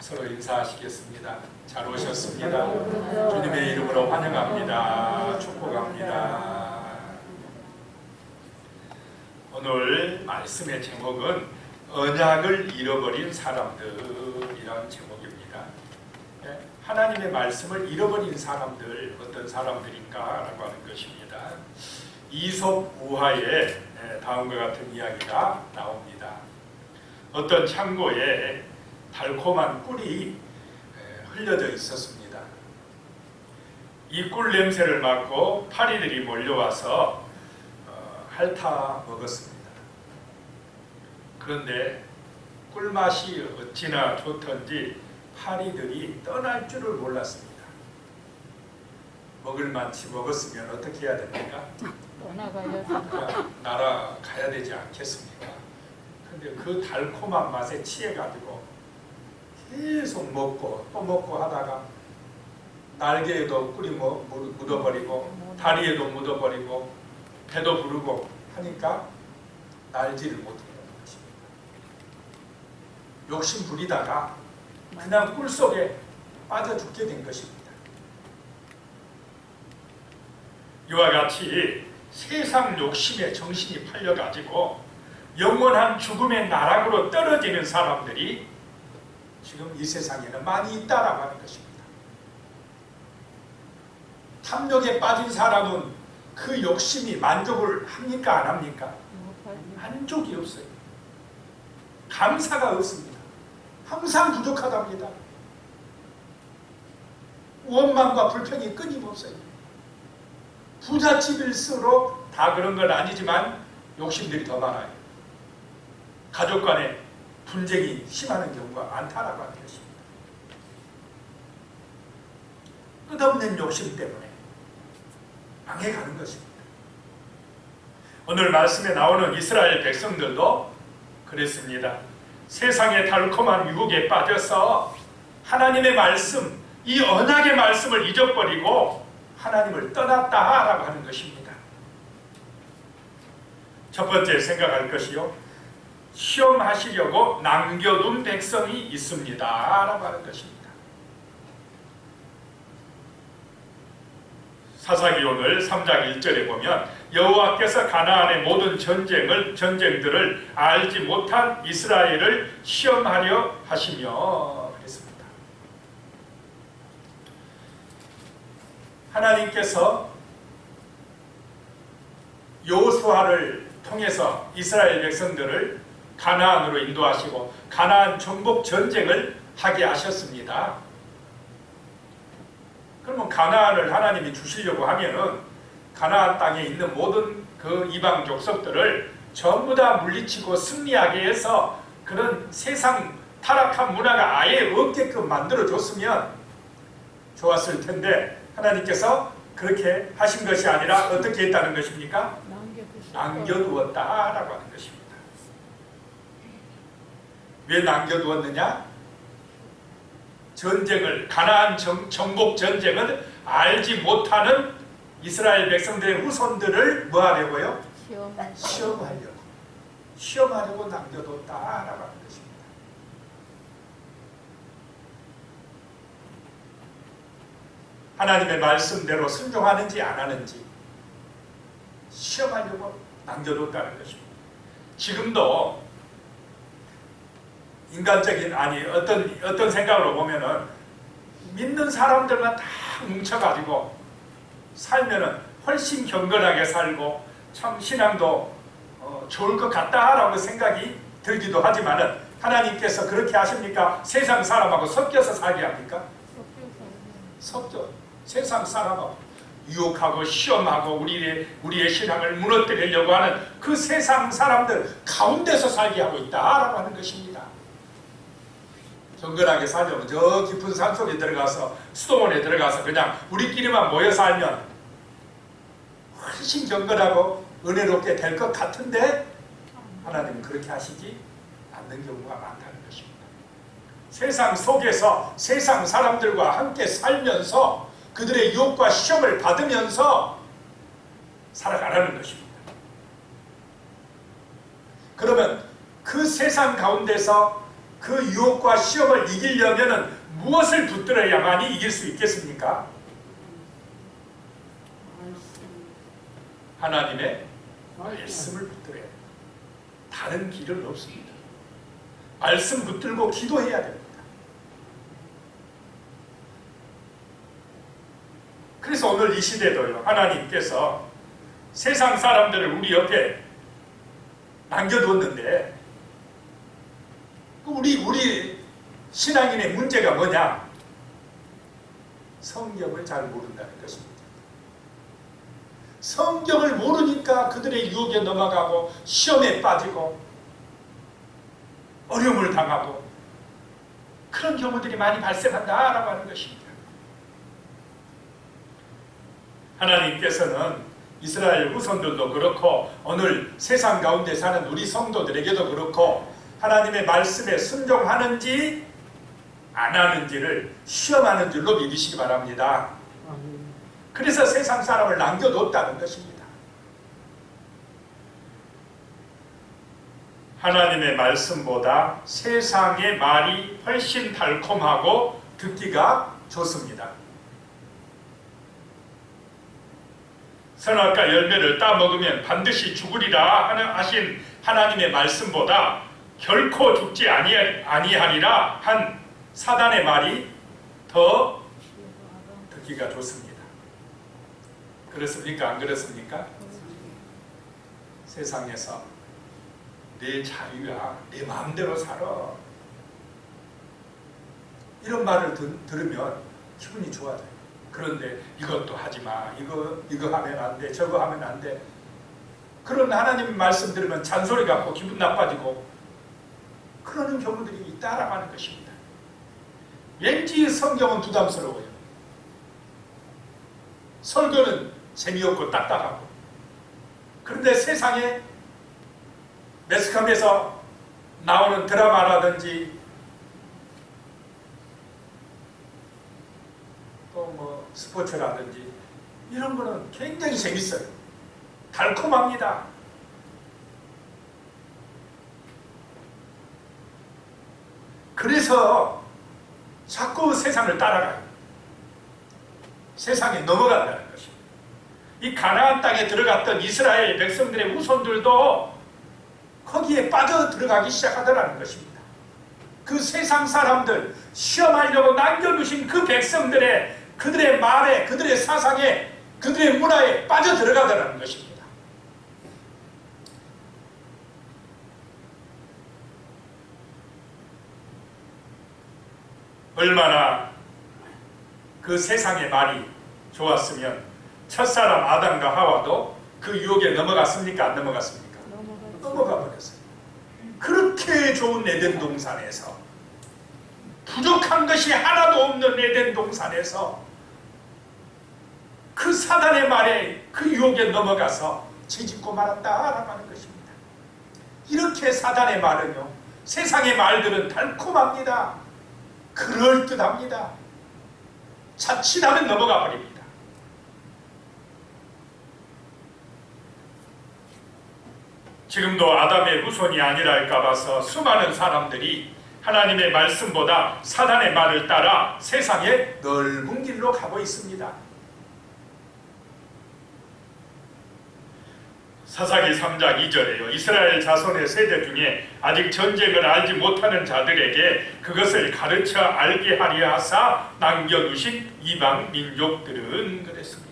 서로 인사하시겠습니다. 잘 오셨습니다. 주님의 이름으로 환영합니다. 축복합니다. 오늘 말씀의 제목은 언약을 잃어버린 사람들이라는 제목입니다. 하나님의 말씀을 잃어버린 사람들, 어떤 사람들인가라고 하는 것입니다. 이솝 우화에 다음과 같은 이야기가 나옵니다. 어떤 창고에 달콤한 꿀이 흘려져 있었습니다. 이 꿀 냄새를 맡고 파리들이 몰려와서 핥아 먹었습니다. 그런데 꿀맛이 어찌나 좋던지 파리들이 떠날 줄을 몰랐습니다. 먹을 만치 먹었으면 어떻게 해야 됩니까? 떠나가야죠. 날아가야 되지 않겠습니까? 근데 그 달콤한 맛에 취해가지고 계속 먹고 또 먹고 하다가 날개에도 꿀이 묻어버리고 다리에도 묻어버리고 배도 부르고 하니까 날지를 못하는 것입니다. 욕심 부리다가 그냥 꿀 속에 빠져 죽게 된 것입니다. 이와 같이 세상 욕심에 정신이 팔려가지고 영원한 죽음의 나락으로 떨어지는 사람들이 지금 이 세상에는 많이 있다라고 하는 것입니다. 탐욕에 빠진 사람은 그 욕심이 만족을 합니까? 안 합니까? 만족이 없어요. 감사가 없습니다. 항상 부족하답니다. 원망과 불평이 끊임없어요. 부잣집일수록 다 그런 건 아니지만 욕심들이 더 많아요. 가족 간에 분쟁이 심하는 경우가 많다라고 하는 것입니다. 끝없는 욕심 때문에 망해가는 것입니다. 오늘 말씀에 나오는 이스라엘 백성들도 그랬습니다. 세상의 달콤한 유혹에 빠져서 하나님의 말씀, 이 언약의 말씀을 잊어버리고 하나님을 떠났다라고 하는 것입니다. 첫 번째 생각할 것이요, 시험하시려고 남겨둔 백성이 있습니다 라고 하는 것입니다. 사사기 오늘 3장 1절에 보면 여호와께서 가나안의 모든 전쟁들을 알지 못한 이스라엘을 시험하려 하시며 그랬습니다. 하나님께서 여호수아를 통해서 이스라엘 백성들을 가나안으로 인도하시고 가나안 정복 전쟁을 하게 하셨습니다. 그러면 가나안을 하나님이 주시려고 하면은 가나안 땅에 있는 모든 그 이방 족속들을 전부 다 물리치고 승리하게 해서 그런 세상 타락한 문화가 아예 없게끔 만들어줬으면 좋았을 텐데 하나님께서 그렇게 하신 것이 아니라 어떻게 했다는 것입니까? 남겨두었다라고 하는 것입니다. 왜 남겨두었느냐? 전쟁을, 가나안 정복 전쟁을 알지 못하는 이스라엘 백성들의 후손들을 뭐 하려고요? 시험하려고 남겨뒀다라고 하는 것입니다. 하나님의 말씀대로 순종하는지 안 하는지 시험하려고 남겨뒀다는 것입니다. 지금도 인간적인 어떤 생각으로 보면은 믿는 사람들만 다 뭉쳐가지고 살면은 훨씬 경건하게 살고 참 신앙도 좋을 것 같다라고 생각이 들기도 하지만은 하나님께서 그렇게 하십니까? 세상 사람하고 섞여서 살게 합니까? 섞여 세상 사람하고 유혹하고 시험하고 우리의 신앙을 무너뜨리려고 하는 그 세상 사람들 가운데서 살게 하고 있다라고 하는 것입니다. 경건하게 살려면 저 깊은 산속에 들어가서 수도원에 들어가서 그냥 우리끼리만 모여 살면 훨씬 경건하고 은혜롭게 될 것 같은데 하나님은 그렇게 하시지 않는 경우가 많다는 것입니다. 세상 속에서 세상 사람들과 함께 살면서 그들의 유혹과 시험을 받으면서 살아가라는 것입니다. 그러면 그 세상 가운데서 그 유혹과 시험을 이기려면 무엇을 붙들어야만이 이길 수 있겠습니까? 하나님의 말씀을 붙들어야 돼요. 다른 길은 없습니다. 말씀 붙들고 기도해야 됩니다. 그래서 오늘 이 시대도요, 하나님께서 세상 사람들을 우리 옆에 남겨두었는데, 우리 신앙인의 문제가 뭐냐? 성경을 잘 모른다는 것입니다. 성경을 모르니까 그들의 유혹에 넘어가고 시험에 빠지고 어려움을 당하고 그런 경우들이 많이 발생한다라고 하는 것입니다. 하나님께서는 이스라엘 후손들도 그렇고 오늘 세상 가운데 사는 우리 성도들에게도 그렇고 하나님의 말씀에 순종하는지 안 하는지를 시험하는 줄로 믿으시기 바랍니다. 그래서 세상 사람을 남겨뒀다는 것입니다. 하나님의 말씀보다 세상의 말이 훨씬 달콤하고 듣기가 좋습니다. 선악과 열매를 따먹으면 반드시 죽으리라 하신 하나님의 말씀보다 결코 죽지 아니하리라 한 사단의 말이 더 듣기가 좋습니다. 그렇습니까? 안 그렇습니까? 세상에서 내 자유야, 내 마음대로 살아, 이런 말을 들으면 기분이 좋아져요. 그런데 이것도 하지마, 이거 하면 안 돼, 저거 하면 안 돼, 그런 하나님 말씀 들으면 잔소리 갖고 기분 나빠지고 그러는 경우들이 있다라고 하는 것입니다. 왠지 성경은 부담스러워요. 설교는 재미없고 딱딱하고. 그런데 세상에 매스컴에서 나오는 드라마라든지 또 뭐 스포츠라든지 이런 거는 굉장히 재밌어요. 달콤합니다. 그래서 자꾸 세상을 따라가요. 세상에 넘어간다는 것입니다. 이 가나안 땅에 들어갔던 이스라엘 백성들의 후손들도 거기에 빠져 들어가기 시작하더라는 것입니다. 그 세상 사람들, 시험하려고 남겨두신 그 백성들의 그들의 말에, 그들의 사상에, 그들의 문화에 빠져 들어가더라는 것입니다. 얼마나 그 세상의 말이 좋았으면 첫사람 아담과 하와도 그 유혹에 넘어갔습니까? 안 넘어갔습니까? 넘어가 버렸어요. 그렇게 좋은 에덴 동산에서, 부족한 것이 하나도 없는 에덴 동산에서 그 사단의 말에, 그 유혹에 넘어가서 죄짓고 말았다라고 하는 것입니다. 이렇게 사단의 말은요, 세상의 말들은 달콤합니다. 그럴듯합니다. 자칫하면 넘어가 버립니다. 지금도 아담의 후손이 아니랄까 봐서 수많은 사람들이 하나님의 말씀보다 사단의 말을 따라 세상의 넓은 길로 가고 있습니다. 사사기 3장 2절에요. 이스라엘 자손의 세대 중에 아직 전쟁을 알지 못하는 자들에게 그것을 가르쳐 알게 하려 하사 남겨두신 이방 민족들은 그랬습니다.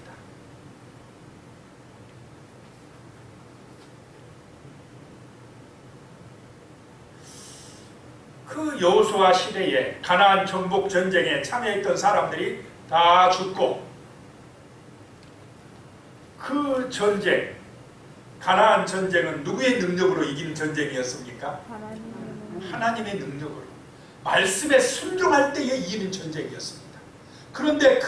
그 여호수아 시대에 가나안 정복 전쟁에 참여했던 사람들이 다 죽고, 그 전쟁, 가나안 전쟁은 누구의 능력으로 이기는 전쟁이었습니까? 하나님의 능력으로, 말씀에 순종할 때에 이기는 전쟁이었습니다. 그런데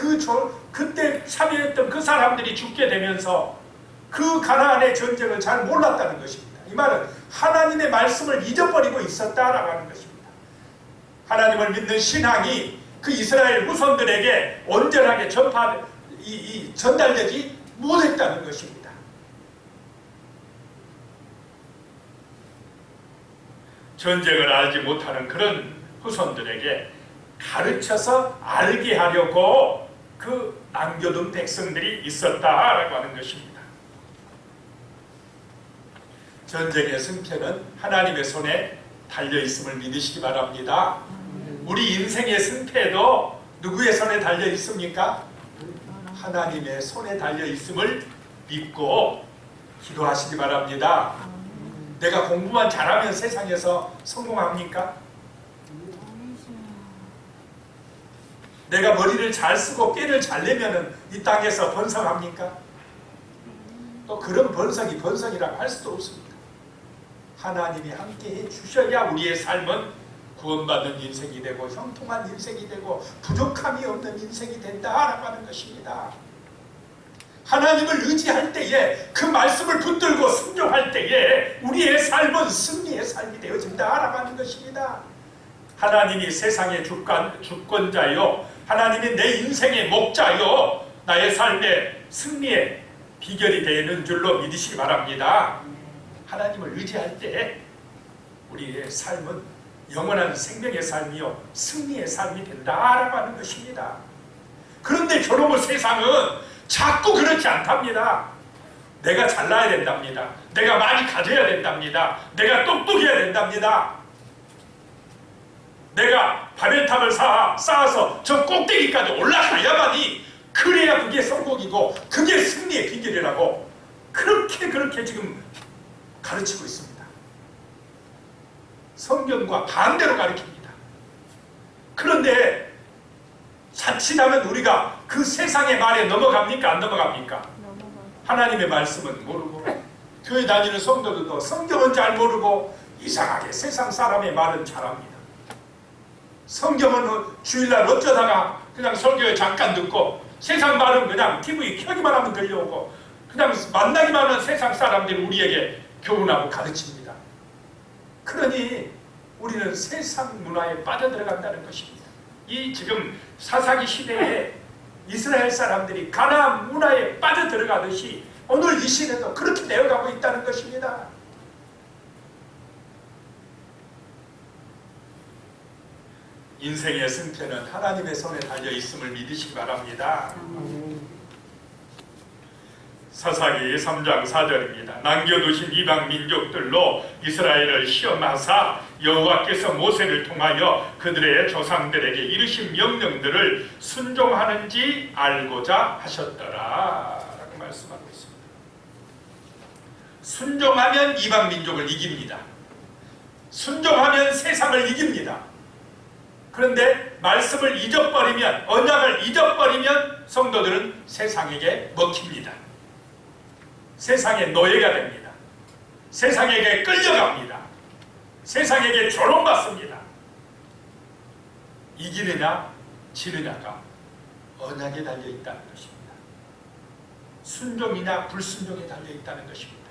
그때 참여했던 그 사람들이 죽게 되면서 그 가나안의 전쟁을 잘 몰랐다는 것입니다. 이 말은 하나님의 말씀을 잊어버리고 있었다라고 하는 것입니다. 하나님을 믿는 신앙이 그 이스라엘 후손들에게 온전하게 전달되지 못했다는 것입니다. 전쟁을 알지 못하는 그런 후손들에게 가르쳐서 알게 하려고 그 남겨둔 백성들이 있었다라고 하는 것입니다. 전쟁의 승패는 하나님의 손에 달려있음을 믿으시기 바랍니다. 우리 인생의 승패도 누구의 손에 달려있습니까? 하나님의 손에 달려있음을 믿고 기도하시기 바랍니다. 내가 공부만 잘하면 세상에서 성공합니까? 내가 머리를 잘 쓰고 꾀를 잘 내면 이 땅에서 번성합니까? 또 그런 번성이라고 할 수도 없습니다. 하나님이 함께해 주셔야 우리의 삶은 구원받는 인생이 되고 형통한 인생이 되고 부족함이 없는 인생이 된다라고 하는 것입니다. 하나님을 의지할 때에 그 말씀을 붙들고 순종할 때에 우리의 삶은 승리의 삶이 되어진다라고 하는 것입니다. 하나님이 세상의 주권자요, 하나님이 내 인생의 목자요, 나의 삶의 승리의 비결이 되는 줄로 믿으시기 바랍니다. 하나님을 의지할 때 우리의 삶은 영원한 생명의 삶이요 승리의 삶이 된다라고 하는 것입니다. 그런데 저놈의 세상은 자꾸 그렇지 않답니다. 내가 잘나야 된답니다. 내가 많이 가져야 된답니다. 내가 똑똑해야 된답니다. 내가 바벨탑을 쌓아서 저 꼭대기까지 올라가야만이 그래야 그게 성공이고 그게 승리의 비결이라고 그렇게 지금 가르치고 있습니다. 성경과 반대로 가르칩니다. 그런데 자칫하면 우리가 그 세상의 말에 넘어갑니까? 안 넘어갑니까? 하나님의 말씀은 모르고 교회 다니는 성도들도 성경은 잘 모르고 이상하게 세상 사람의 말은 잘합니다. 성경은 주일날 어쩌다가 그냥 설교에 잠깐 듣고 세상 말은 그냥 TV 켜기만 하면 들려오고 그냥 만나기만 하는 세상 사람들이 우리에게 교훈하고 가르칩니다. 그러니 우리는 세상 문화에 빠져들어간다는 것입니다. 이 지금 사사기 시대에 이스라엘 사람들이 가나안 문화에 빠져들어가듯이 오늘 이 시대도 그렇게 되어가고 있다는 것입니다. 인생의 승패는 하나님의 손에 달려있음을 믿으시기 바랍니다. 사사기 3장 4절입니다. 남겨두신 이방 민족들로 이스라엘을 시험하사 여호와께서 모세를 통하여 그들의 조상들에게 이르신 명령들을 순종하는지 알고자 하셨더라 라고 말씀하고 있습니다. 순종하면 이방 민족을 이깁니다. 순종하면 세상을 이깁니다. 그런데 말씀을 잊어버리면, 언약을 잊어버리면 성도들은 세상에게 먹힙니다. 세상의 노예가 됩니다. 세상에게 끌려갑니다. 세상에게 조롱받습니다. 이기느냐 지느냐가 언약에 달려있다는 것입니다. 순종이냐 불순종에 달려있다는 것입니다.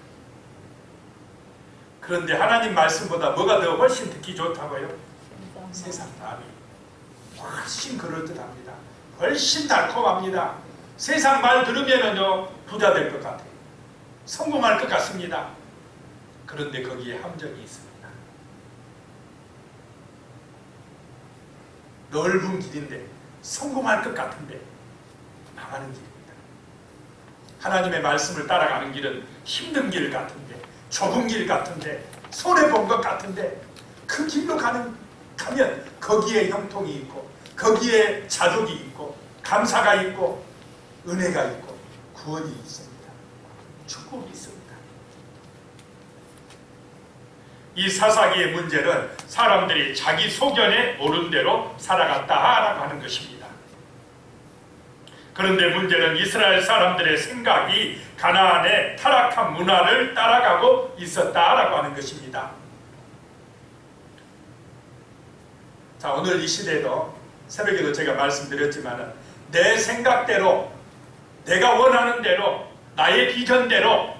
그런데 하나님 말씀보다 뭐가 더 훨씬 듣기 좋다고요? 세상 말이 훨씬 그럴듯합니다. 훨씬 달콤합니다. 세상 말 들으면은요 부자 될 것 같아요. 성공할 것 같습니다. 그런데 거기에 함정이 있습니다. 넓은 길인데 성공할 것 같은데 망하는 길입니다. 하나님의 말씀을 따라가는 길은 힘든 길 같은데, 좁은 길 같은데, 손해본 것 같은데 그 길로 가면 거기에 형통이 있고 거기에 자족이 있고 감사가 있고 은혜가 있고 구원이 있습니다. 축복이 있습니다. 이 사사기의 문제는 사람들이 자기 소견에 옳은 대로 살아갔다라고 하는 것입니다. 그런데 문제는 이스라엘 사람들의 생각이 가나안의 타락한 문화를 따라가고 있었다라고 하는 것입니다. 자, 오늘 이 시대도 새벽에도 제가 말씀드렸지만 내 생각대로, 내가 원하는 대로, 나의 비전대로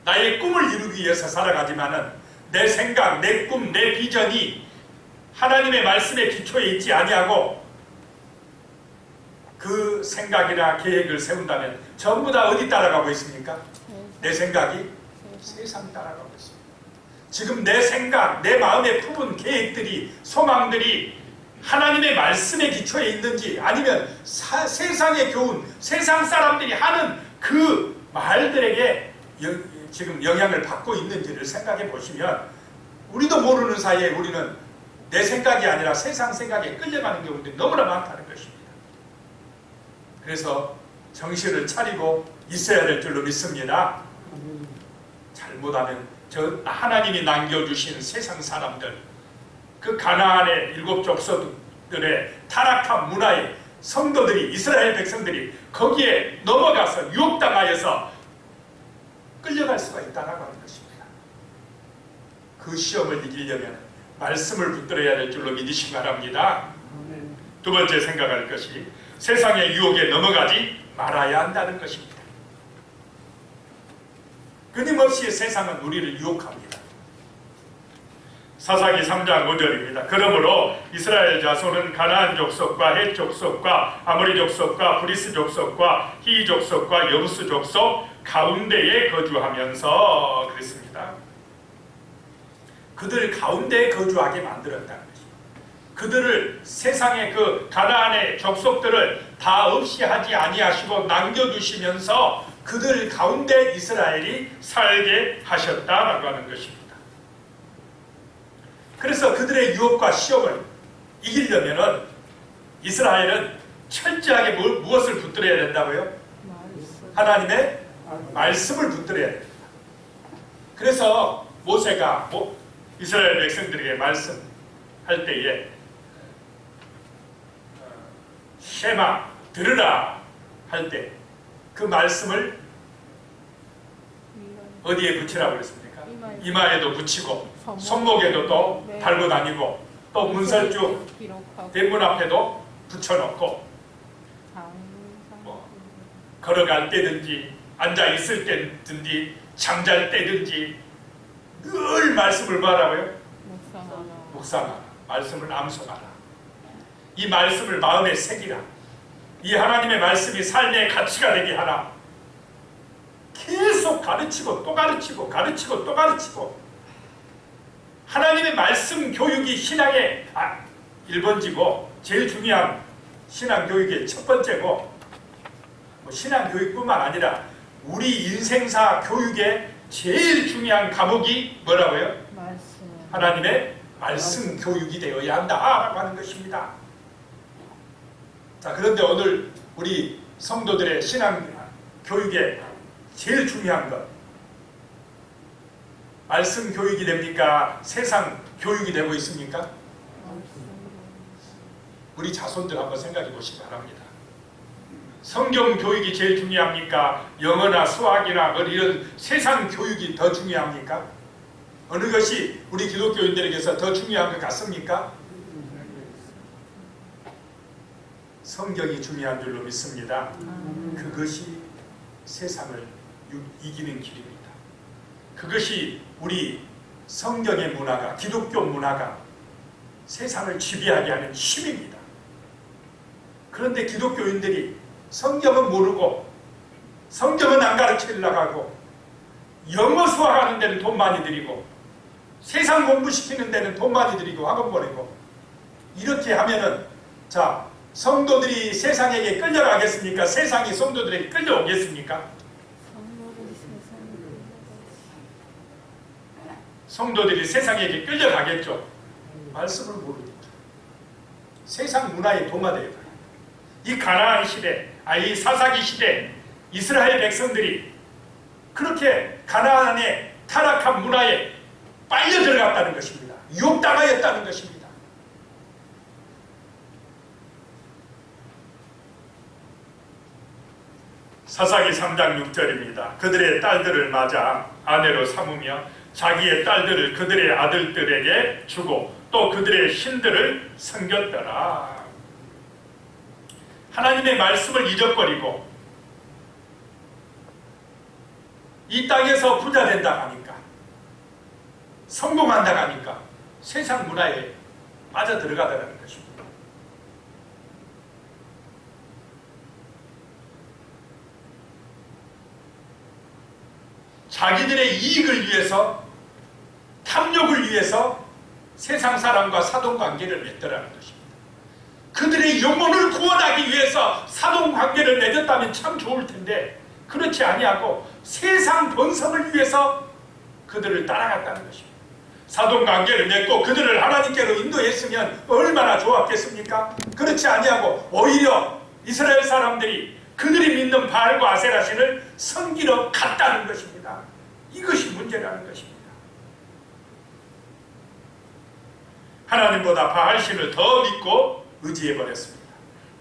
나의 꿈을 이루기 위해서 살아가지만은 내 생각, 내 꿈, 내 비전이 하나님의 말씀의 기초에 있지 아니하고 그 생각이나 계획을 세운다면 전부 다 어디 따라가고 있습니까? 내 생각이 세상 따라가고 있습니다. 지금 내 생각, 내 마음에 품은 계획들이, 소망들이 하나님의 말씀에 기초해 있는지, 아니면 세상의 교훈, 세상 사람들이 하는 그 말들에게 지금 영향을 받고 있는지를 생각해 보시면, 우리도 모르는 사이에 우리는 내 생각이 아니라 세상 생각에 끌려가는 경우들이 너무나 많다는 것입니다. 그래서 정신을 차리고 있어야 될 줄로 믿습니다. 잘못하면 저 하나님이 남겨주신 세상 사람들, 그 가나안의 7 족속들의 타락한 문화에 성도들이, 이스라엘 백성들이 거기에 넘어가서 유혹당하여서 끌려갈 수가 있다라고 하는 것입니다. 그 시험을 이기려면 말씀을 붙들어야 될 줄로 믿으시기 바랍니다. 두 번째 생각할 것이 세상의 유혹에 넘어가지 말아야 한다는 것입니다. 끊임없이 세상은 우리를 유혹합니다. 사사기 3장 5절입니다. 그러므로 이스라엘 자손은 가나안 족속과 헷 족속과 아모리 족속과 브리스 족속과 히 족속과 여부스 족속 가운데에 거주하면서 그랬습니다. 그들 가운데에 거주하게 만들었다는 것입니다. 그들을 세상의 그 가나안의 족속들을 다 없이 하지 아니하시고 남겨두시면서 그들 가운데 이스라엘이 살게 하셨다라고 하는 것입니다. 그래서 그들의 유혹과 시험을 이기려면은 이스라엘은 철저하게 무엇을 붙들어야 된다고요? 하나님의 말씀을 붙들어야 됩니다. 그래서 모세가 이스라엘 백성들에게 말씀할 때에 쉐마 들으라 할 때 그 말씀을 어디에 붙이라고 그랬습니까? 이마에도 붙이고 손목에도 또 달고 다니고 또 문설주 대문 앞에도 붙여놓고 걸어갈 때든지 앉아 있을 때든지 잠잘 때든지 늘 말씀을 뭐하라고요? 묵상하라. 말씀을 암송하라. 이 말씀을 마음에 새기라. 이 하나님의 말씀이 삶의 가치가 되게 하라. 계속 가르치고 또 가르치고 가르치고 또 가르치고. 하나님의 말씀 교육이 신앙의 1번지고 제일 중요한 신앙 교육의 첫 번째고, 신앙 교육뿐만 아니라 우리 인생사 교육의 제일 중요한 과목이 뭐라고요? 하나님의 말씀 교육이 되어야 한다라고 하는 것입니다. 자, 그런데 오늘 우리 성도들의 신앙 교육의 제일 중요한 것, 말씀 교육이 됩니까? 세상 교육이 되고 있습니까? 우리 자손들 한번 생각해 보시기 바랍니다. 성경 교육이 제일 중요합니까? 영어나 수학이나 이런 세상 교육이 더 중요합니까? 어느 것이 우리 기독교인들에게서 더 중요한 것 같습니까? 성경이 중요한 줄로 믿습니다. 그것이 세상을 이기는 길입니다. 그것이 우리 성경의 문화가, 기독교 문화가 세상을 지배하게 하는 힘입니다. 그런데 기독교인들이 성경은 모르고 성경은 안 가르치려고 하고 영어 수학하는 데는 돈 많이 들이고 세상 공부시키는 데는 돈 많이 들이고 학원 보내고 이렇게 하면은, 자, 성도들이 세상에게 끌려가겠습니까? 세상이 성도들에게 끌려오겠습니까? 성도들이 세상에게 끌려가겠죠. 말씀을 모르니까 세상 문화에 동화되어 버려요. 이 가나안 시대, 이 사사기 시대 이스라엘 백성들이 그렇게 가나안의 타락한 문화에 빨려 들어갔다는 것입니다. 유혹당하였다는 것입니다. 사사기 3장 6절입니다. 그들의 딸들을 맞아 아내로 삼으며 자기의 딸들을 그들의 아들들에게 주고 또 그들의 신들을 섬겼더라. 하나님의 말씀을 잊어버리고 이 땅에서 부자 된다 하니까, 성공한다 하니까 세상 문화에 빠져들어가더라는 것입니다. 자기들의 이익을 위해서 그걸 위해서 세상 사람과 사돈관계를 맺더라는 것입니다. 그들의 영혼을 구원하기 위해서 사돈관계를 맺었다면 참 좋을 텐데 그렇지 아니하고 세상 번성을 위해서 그들을 따라갔다는 것입니다. 사돈관계를 맺고 그들을 하나님께로 인도했으면 얼마나 좋았겠습니까? 그렇지 아니하고 오히려 이스라엘 사람들이 그들이 믿는 바알과 아세라 신을 섬기러 갔다는 것입니다. 이것이 문제라는 것입니다. 하나님보다 바알 신을 더 믿고 의지해버렸습니다.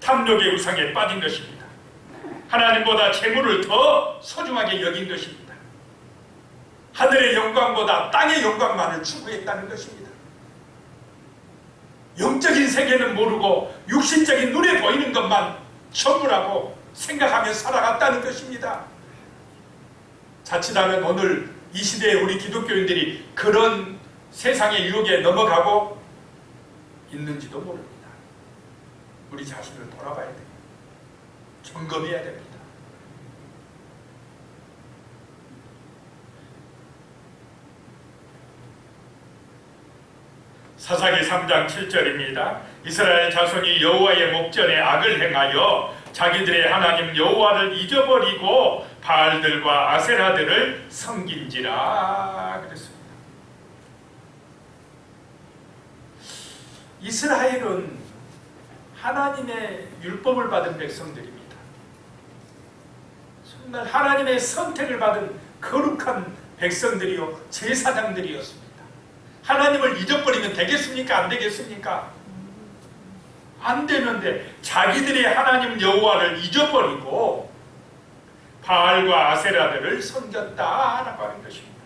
탐욕의 우상에 빠진 것입니다. 하나님보다 재물을 더 소중하게 여긴 것입니다. 하늘의 영광보다 땅의 영광만을 추구했다는 것입니다. 영적인 세계는 모르고 육신적인 눈에 보이는 것만 전부라고 생각하며 살아갔다는 것입니다. 자칫하면 오늘 이 시대에 우리 기독교인들이 그런 세상의 유혹에 넘어가고 있는지도 모릅니다. 우리 자신을 돌아봐야 됩니다. 점검해야 됩니다. 사사기 3장 7절입니다. 이스라엘 자손이 여호와의 목전에 악을 행하여 자기들의 하나님 여호와를 잊어버리고 바알들과 아세라들을 섬긴지라 그랬습니다. 이스라엘은 하나님의 율법을 받은 백성들입니다. 정말 하나님의 선택을 받은 거룩한 백성들이요 제사장들이었습니다. 하나님을 잊어버리면 되겠습니까? 안 되겠습니까? 안 되는데 자기들의 하나님 여호와를 잊어버리고 바알과 아세라들을 섬겼다라고 하는 것입니다.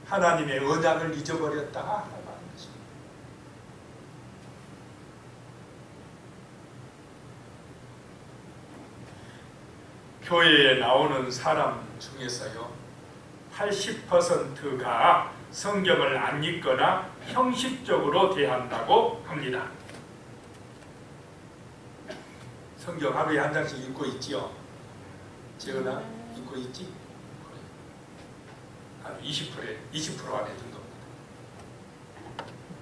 하나님의 언약을 잊어버렸다라고 하는 것입니다. 교회에 나오는 사람 중에서요 80%가 성경을 안 읽거나 형식적으로 대한다고 합니다. 성경 하루에 한 장씩 읽고 있지요? 지은아 읽고 있지? 20% 안에 든 겁니다.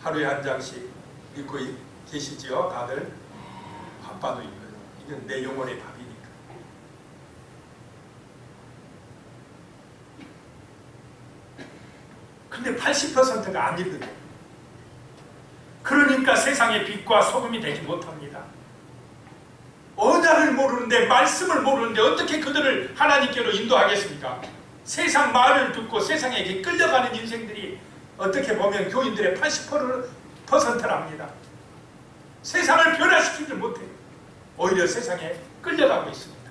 하루에 한 장씩 읽고 계시지요? 다들? 바빠도 읽어요. 이건 내 영혼의 밥이니까. 근데 80%가 안 읽거든요. 그러니까 세상의 빛과 소금이 되지 못합니다. 언약을 모르는데 말씀을 모르는데 어떻게 그들을 하나님께로 인도하겠습니까? 세상 말을 듣고 세상에게 끌려가는 인생들이 어떻게 보면 교인들의 80%랍니다. 세상을 변화시키지 못해요. 오히려 세상에 끌려가고 있습니다.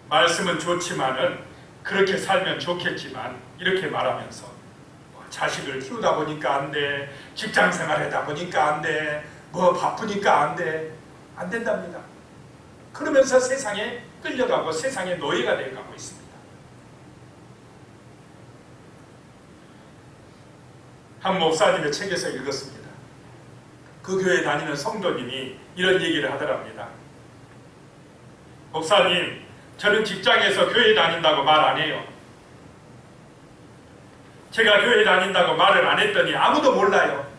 말씀은 좋지만은 그렇게 살면 좋겠지만 이렇게 말하면서 자식을 키우다 보니까 안 돼, 직장 생활하다 보니까 안 돼, 뭐 바쁘니까 안 돼, 안 된답니다. 그러면서 세상에 끌려가고 세상의 노예가 되어가고 있습니다. 한 목사님의 책에서 읽었습니다. 그 교회에 다니는 성도님이 이런 얘기를 하더랍니다. 목사님, 저는 직장에서 교회 다닌다고 말 안 해요. 제가 교회 다닌다고 말을 안 했더니 아무도 몰라요.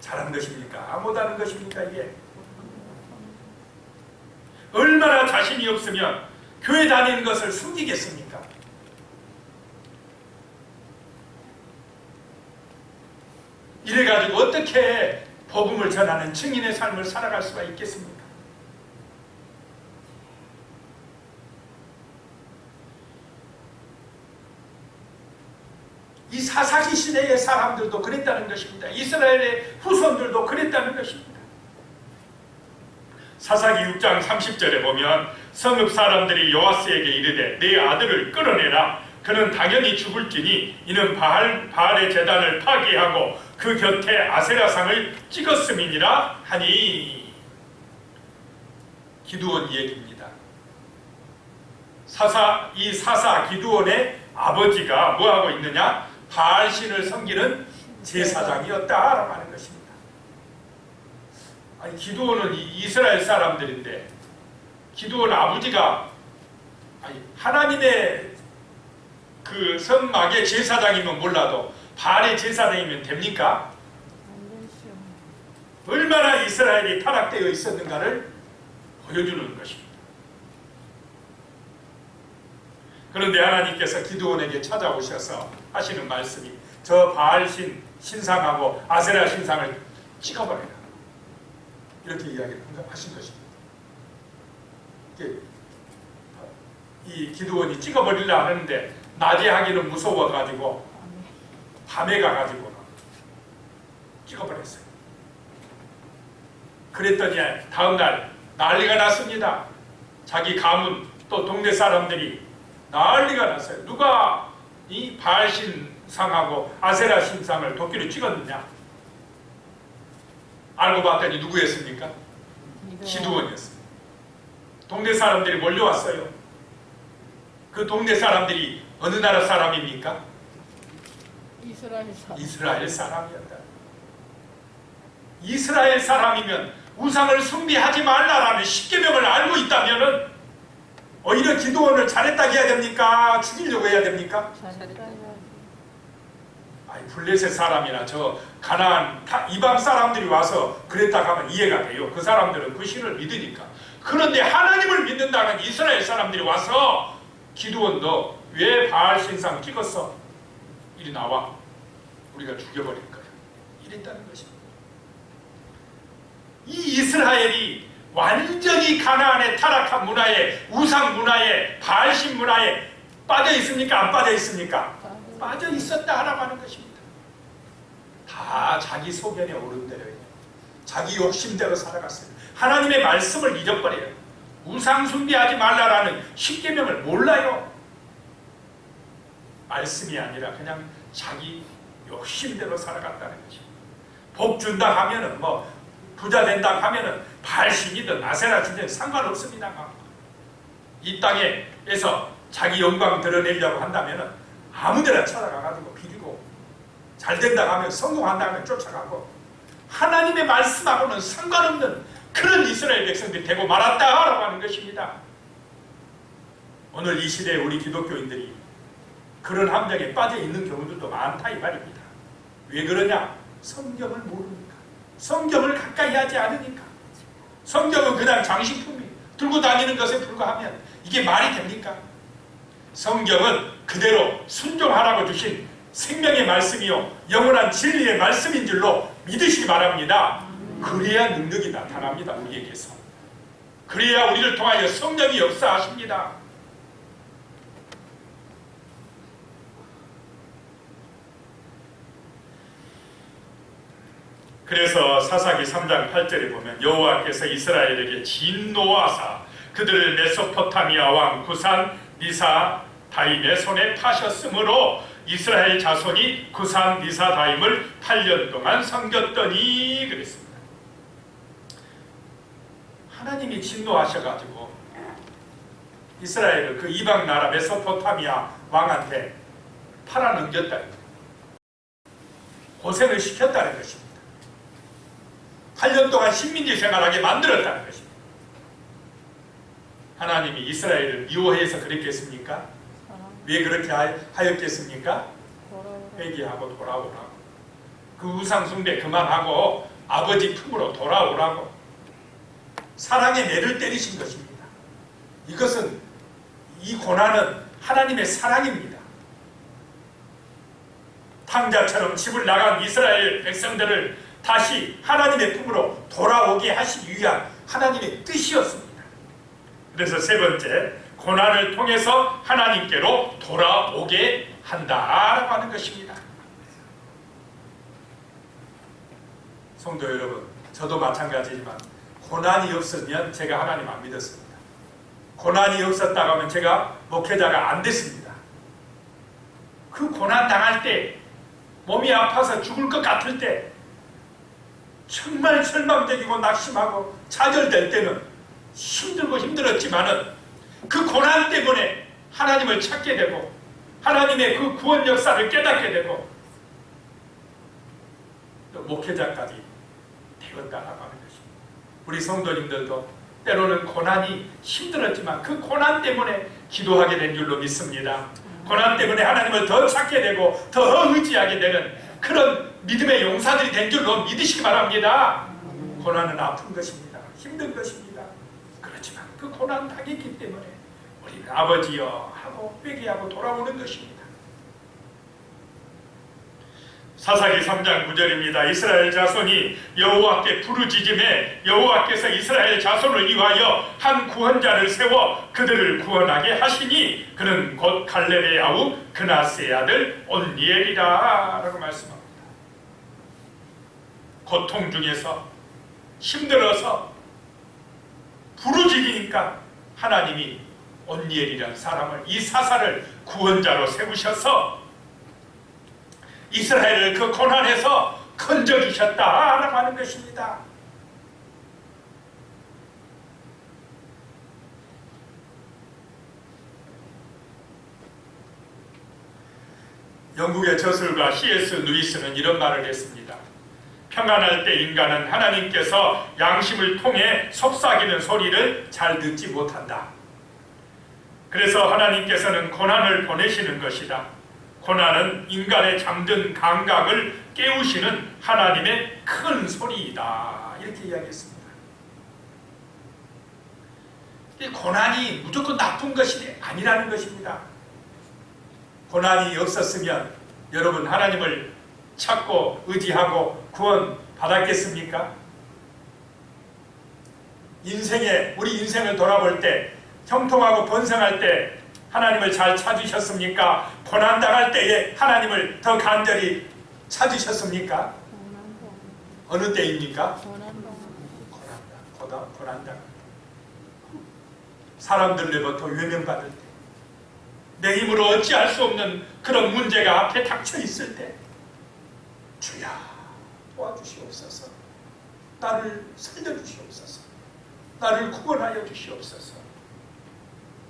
잘한 것입니까? 아무도 하는 것입니까? 이게 얼마나 자신이 없으면 교회 다니는 것을 숨기겠습니까? 이래가지고 어떻게 복음을 전하는 증인의 삶을 살아갈 수가 있겠습니까? 이 사사기 시대의 사람들도 그랬다는 것입니다. 이스라엘의 후손들도 그랬다는 것입니다. 사사기 6장 30절에 보면 성읍 사람들이 요아스에게 이르되 내 아들을 끌어내라. 그는 당연히 죽을지니 이는 바알의 제단을 파괴하고 그 곁에 아세라상을 찍었음이니라 하니. 기드온 얘기입니다. 이 사사 기드온의 아버지가 뭐하고 있느냐? 바알신을 섬기는 제사장이었다라고 하는 것입니다. 아니, 기드온은 이스라엘 사람들인데 기드온 아버지가 아니, 하나님의 그 성막의 제사장이면 몰라도 바알의 제사장이면 됩니까? 안 되죠. 얼마나 이스라엘이 타락되어 있었는가를 보여주는 것입니다. 그런데 하나님께서 기드온에게 찾아오셔서 하시는 말씀이 저 바알 신상하고 아세라 신상을 찍어버려라, 이렇게 이야기하신 것입니다. 이 기드온이 찍어버리려 하는데 낮에 하기는 무서워가지고 밤에 가가지고 찍어버렸어요. 그랬더니 다음날 난리가 났습니다. 자기 가문 또 동네 사람들이 난리가 났어요. 누가 이 바알 신상하고 아세라 신상을 도끼로 찍었느냐? 알고 봤더니 누구였습니까? 기드온이었어요. 동네 사람들이 몰려왔어요. 그 동네 사람들이 어느 나라 사람입니까? 이스라엘 사람. 이스라엘 사람이었다. 이스라엘 사람이면 우상을 숭배하지 말라라는 십계명을 알고 있다면은 오히려 기드온을 잘했다고 해야 됩니까? 죽이려고 해야 됩니까? 잘했다 해야지. 아니, 블레셋 사람이나 저 가나안 이방 사람들이 와서 그랬다 하면 이해가 돼요. 그 사람들은 그 신을 믿으니까. 그런데 하나님을 믿는다는 이스라엘 사람들이 와서 기드온 너 왜 바알 신상 찍었어? 이리 나와. 우리가 죽여버릴 거야. 이랬다는 것입니다. 이 이스라엘이 완전히 가나안의 타락한 문화에, 우상 문화에, 바알신 문화에 빠져 있습니까? 안 빠져 있습니까? 빠져 있었다라고 하는 것입니다. 다 자기 소견에 오른 대로 자기 욕심대로 살아갔어요. 하나님의 말씀을 잊어버려요. 우상 숭배하지 말라라는 십계명을 몰라요. 말씀이 아니라 그냥 자기 욕심대로 살아갔다는 것입니다. 복 준다 하면은 뭐 부자 된다 하면은 바알신이든 아세라 신이든 상관없습니다. 이 땅에서 자기 영광 드러내려고 한다면은 아무데나 찾아가가지고 비리고 잘 된다 하면 성공한다 하면 쫓아가고 하나님의 말씀하고는 상관없는 그런 이스라엘 백성들이 되고 말았다라고 하는 것입니다. 오늘 이 시대에 우리 기독교인들이 그런 함정에 빠져 있는 경우들도 많다 이 말입니다. 왜 그러냐? 성경을 모르니까. 성경을 가까이 하지 않으니까. 성경은 그냥 장식품이 들고 다니는 것에 불과하면 이게 말이 됩니까? 성경은 그대로 순종하라고 주신 생명의 말씀이요 영원한 진리의 말씀인 줄로 믿으시기 바랍니다. 그래야 능력이 나타납니다. 우리에게서. 그래야 우리를 통하여 성령이 역사하십니다. 그래서 사사기 3장 8절에 보면 여호와께서 이스라엘에게 진노하사 그들을 메소포타미아 왕 구산 리사 다임의 손에 파셨으므로 이스라엘 자손이 구산 리사 다임을 8년 동안 섬겼더니 그랬습니다. 하나님이 진노하셔가지고 이스라엘을 그 이방 나라 메소포타미아 왕한테 팔아넘겼다. 고생을 시켰다는 것입니다. 8년 동안 식민지 생활하게 만들었다는 것입니다. 하나님이 이스라엘을 미워해서 그랬겠습니까? 왜 그렇게 하였겠습니까? 회개하고 돌아오라고. 그 우상숭배 그만하고 아버지 품으로 돌아오라고. 사랑의 매를 때리신 것입니다. 이것은 이 고난은 하나님의 사랑입니다. 탕자처럼 집을 나간 이스라엘 백성들을 다시 하나님의 품으로 돌아오게 하시기 위한 하나님의 뜻이었습니다. 그래서 세 번째, 고난을 통해서 하나님께로 돌아오게 한다라고 하는 것입니다. 성도 여러분, 저도 마찬가지지만 고난이 없으면 제가 하나님 안 믿었습니다. 고난이 없었다고 하면 제가 목회자가 안 됐습니다. 그 고난 당할 때, 몸이 아파서 죽을 것 같을 때, 정말 절망적이고 낙심하고 좌절될 때는 힘들고 힘들었지만은 그 고난 때문에 하나님을 찾게 되고 하나님의 그 구원 역사를 깨닫게 되고 또 목회자까지 되었다라고 하는 것입니다. 우리 성도님들도 때로는 고난이 힘들었지만 그 고난 때문에 기도하게 된 줄로 믿습니다. 고난 때문에 하나님을 더 찾게 되고 더 의지하게 되는 그런 믿음의 용사들이 된 줄로 믿으시기 바랍니다. 고난은 아픈 것입니다. 힘든 것입니다. 그렇지만 그 고난 당했기 때문에 우리는 아버지여 하고 회개하고 돌아오는 것입니다. 사사기 3장 9절입니다. 이스라엘 자손이 여호와께 부르짖음에 여호와께서 이스라엘 자손을 위하여 한 구원자를 세워 그들을 구원하게 하시니 그는 곧 갈렙의 아우 그나스의 아들 온니엘이라 라고 말씀합니다. 고통 중에서 힘들어서 부르짖으니까 하나님이 온니엘이라는 사람을, 이 사사를 구원자로 세우셔서 이스라엘을 그 고난에서 건져주셨다라고 하는 것입니다. 영국의 저술가 C.S. 루이스는 이런 말을 했습니다. 평안할 때 인간은 하나님께서 양심을 통해 속삭이는 소리를 잘 듣지 못한다. 그래서 하나님께서는 고난을 보내시는 것이다. 고난은 인간의 잠든 감각을 깨우시는 하나님의 큰 소리이다. 이렇게 이야기했습니다. 이 고난이 무조건 나쁜 것이 아니라는 것입니다. 고난이 없었으면 여러분 하나님을 찾고 의지하고 구원 받았겠습니까? 우리 인생을 돌아볼 때, 형통하고 번성할 때 하나님을 잘 찾으셨습니까? 고난당할 때에 하나님을 더 간절히 찾으셨습니까? 어느 때입니까? 고난당. 사람들로부터 외면받을 때, 내 힘으로 어찌할 수 없는 그런 문제가 앞에 닥쳐 있을 때, 주야 도와주시옵소서, 나를 살려주시옵소서, 나를 구원하여 주시옵소서.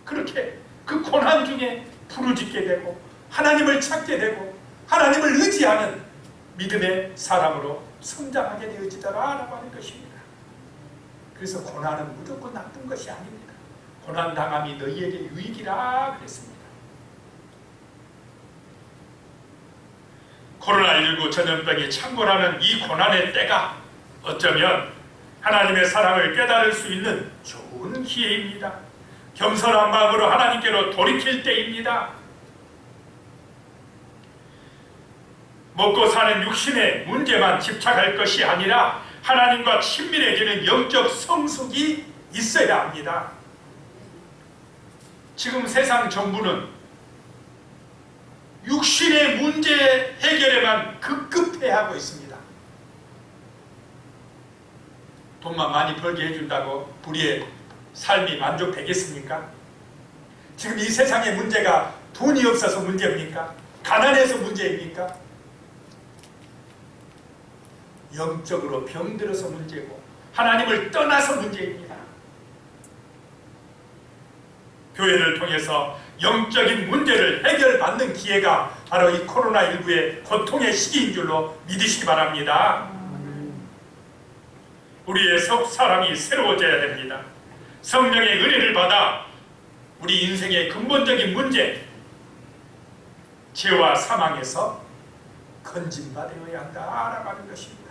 그렇게 그 고난 중에 부르짖게 되고 하나님을 찾게 되고 하나님을 의지하는 믿음의 사람으로 성장하게 되어지더라라고 하는 것입니다. 그래서 고난은 무조건 나쁜 것이 아닙니다. 고난 당함이 너희에게 유익이라 그랬습니다. 코로나19 전염병이 창궐하는 이 고난의 때가 어쩌면 하나님의 사랑을 깨달을 수 있는 좋은 기회입니다. 겸손한 마음으로 하나님께로 돌이킬 때입니다. 먹고 사는 육신의 문제만 집착할 것이 아니라 하나님과 친밀해지는 영적 성숙이 있어야 합니다. 지금 세상 정부는 육신의 문제 해결에만 급급해하고 있습니다. 돈만 많이 벌게 해준다고 우리의 삶이 만족되겠습니까? 지금 이 세상의 문제가 돈이 없어서 문제입니까? 가난해서 문제입니까? 영적으로 병들어서 문제고 하나님을 떠나서 문제입니다. 교회를 통해서 영적인 문제를 해결받는 기회가 바로 이 코로나19의 고통의 시기인 줄로 믿으시기 바랍니다. 우리의 속 사람이 새로워져야 됩니다. 성령의 은혜를 받아 우리 인생의 근본적인 문제, 죄와 사망에서 건진받아야 한다라고 하는 것입니다.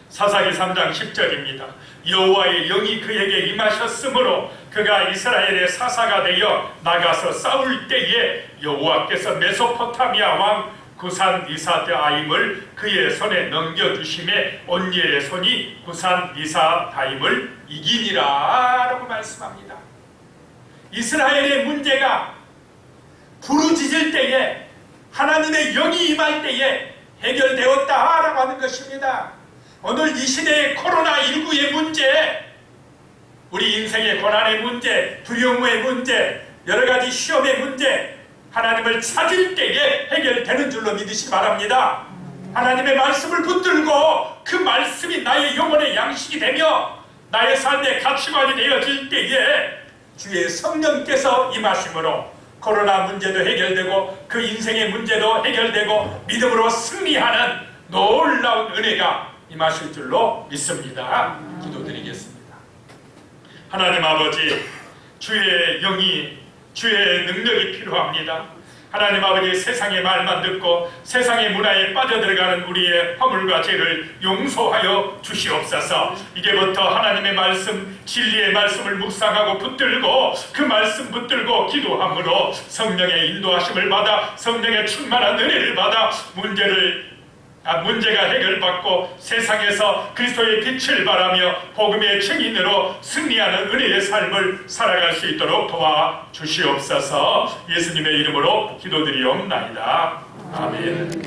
사사기 3장 10절입니다. 여호와의 영이 그에게 임하셨으므로 그가 이스라엘의 사사가 되어 나가서 싸울 때에 여호와께서 메소포타미아 왕 구산 리사다임을 그의 손에 넘겨주심에 온니엘의 손이 구산 리사다임을 이기니라 라고 말씀합니다. 이스라엘의 문제가 부르짖을 때에 하나님의 영이 임할 때에 해결되었다라고 하는 것입니다. 오늘 이 시대의 코로나19의 문제, 우리 인생의 고난의 문제, 두려움의 문제, 여러가지 시험의 문제, 하나님을 찾을 때에 해결되는 줄로 믿으시기 바랍니다. 하나님의 말씀을 붙들고 그 말씀이 나의 영혼의 양식이 되며 나의 삶의 가치관이 되어질 때에 주의 성령께서 임하심으로 코로나 문제도 해결되고 그 인생의 문제도 해결되고 믿음으로 승리하는 놀라운 은혜가 임하실 줄로 믿습니다. 기도드리겠습니다. 하나님 아버지, 주의 영이, 주의 능력이 필요합니다. 하나님 아버지, 세상의 말만 듣고 세상의 문화에 빠져들어가는 우리의 허물과 죄를 용서하여 주시옵소서. 이제부터 하나님의 말씀, 진리의 말씀을 묵상하고 붙들고 그 말씀 붙들고 기도함으로 성령의 인도하심을 받아 성령의 충만한 은혜를 받아 문제가 해결받고 세상에서 그리스도의 빛을 바라며 복음의 증인으로 승리하는 은혜의 삶을 살아갈 수 있도록 도와주시옵소서. 예수님의 이름으로 기도드리옵나이다. 아멘.